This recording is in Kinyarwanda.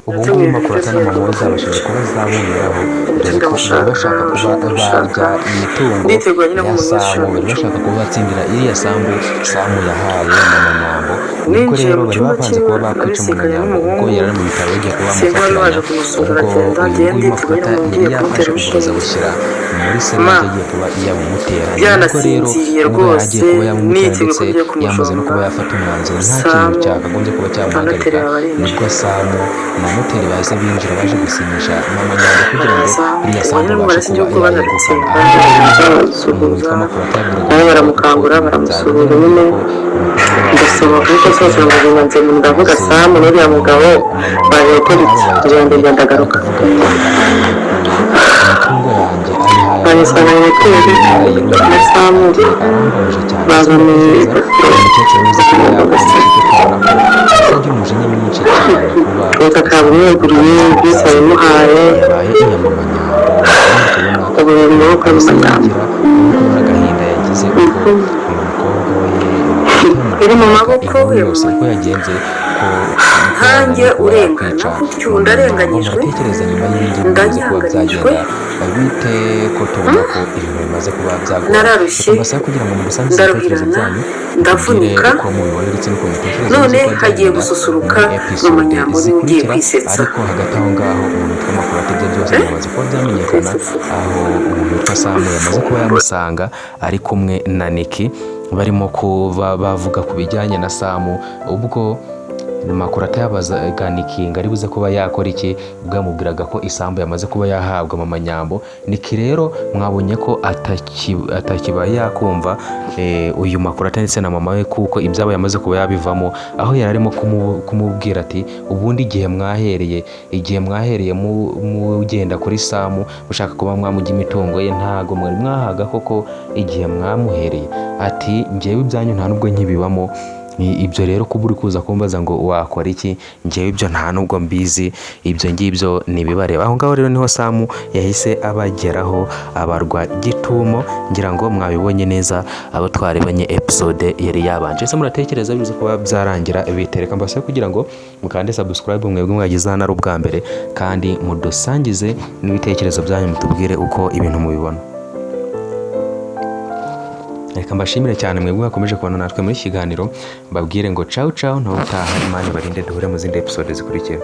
ubu ngubu makurata na mama we zabashije kuba zaboneraho, dore ko bari bashaka kuba barya imitungo ya Samu, bari bashaka kuba batsindira iriya sambu Samu yahaye mama Nyambo. Nibwo rero bari bapanze kuba bakwica mama Nyambo ubwo yari ari mu bitaro bagiye kuba bamufatiranya, ubwo uyu nguyu makurata yari yafashe uburozi bushyira muri serenge agiye kuba yamumutera. Nibwo rero ubwo yari agiye kuba yamumutera ndetse yamaze no kuba yafata umwanzuro nta kintu cyakagombye kuba cyamuhagarika, nibwo Samu na moteri bahise binjira baje gusinyisha mama Nyambo kugira ngo iriya sambu abashe kuba yayegukana. Umuntu witwa makurata baramukangura baramusuhuza nyine ndasaba kuko sose ngo nze ndavuga Samu n'uriya mugabo baje gukora igihembo ndagaruka imitungo yanjye ayihaye barisaba hoteli na Samu bazamenye umukecuru wize kuba yakora ikigo kubona ko asagira umujinya mwinshi cyane kuba ubutaka bumweguriye bwose babimuhaye yabaye inyamama Nyambo. ubu buri maboko y'Umunyambo agahinda yagize ubwo uyu mukobwa we iri mu maboko yose ko yagenze ko nkanjye urengana gutyo ndarenganyijwe muratekereza nyuma y'ibingi bimaze kuba byagenda bite ko tubona ko ibintu bimaze kuba byagora nararushye mbasaba kugira ngo musangize ibitekerezo byanyu ndavunika ko mubibona ndetse n'uko mutekereza none hagiye gususuruka mama Nyambo ugiye kwisetsa ariko hagati aho ngaho umuntu witwa makurata ibyo byose bimaze kuba byamenyekana, aho umuntu witwa Samu yamaze kuba yamusanga ari kumwe na Niki barimo kuba bavuga ku bijyanye na Samu. Ubwo makurata yabazaga Niki ngo ari buze kuba yakora iki, bwamubwiraga ko isambu yamaze kuba yahabwa mama Nyambo. Niki rero mwabonye ko atakiba yakumva uyu makurata ndetse na mama we kuko ibyabo yamaze kuba yabivamo, aho yari arimo kumubwira ati ubundi igihe mwahereye mugenda kuri Samu mushaka kuba mwamujya imitungo ye ntago mwari mwahaga koko igihe mwamuhereye, ati njyewe ibyanyu nta nubwo nkibibamo. Ibyo rero kuba uri kuza kumbaza ngo wakora iki, njyewe ibyo nta nubwo mbizi, ibyo ngibyo nibibareba. Aho ngaho rero niho Samu yahise abageraho abarwa gitumo, ngira ngo mwabibonye neza abo twarebanye episode yari yabanje. Ese muratekereza bize kuba byarangira bitereka mbase kugira ngo mukande subscribe mwebwe mwagize hano ari ubwa mbere, kandi mudusangize n'ibitekerezo byanyu mutubwire uko ibintu mubibona. Reka mbashimire cyane mwebwe mwakomeje kubana natwe muri kiganiro, mbabwire ngo ciao ciao, ntaho utaha, Imana ibarinde duhure mu zindi episode zikurikira.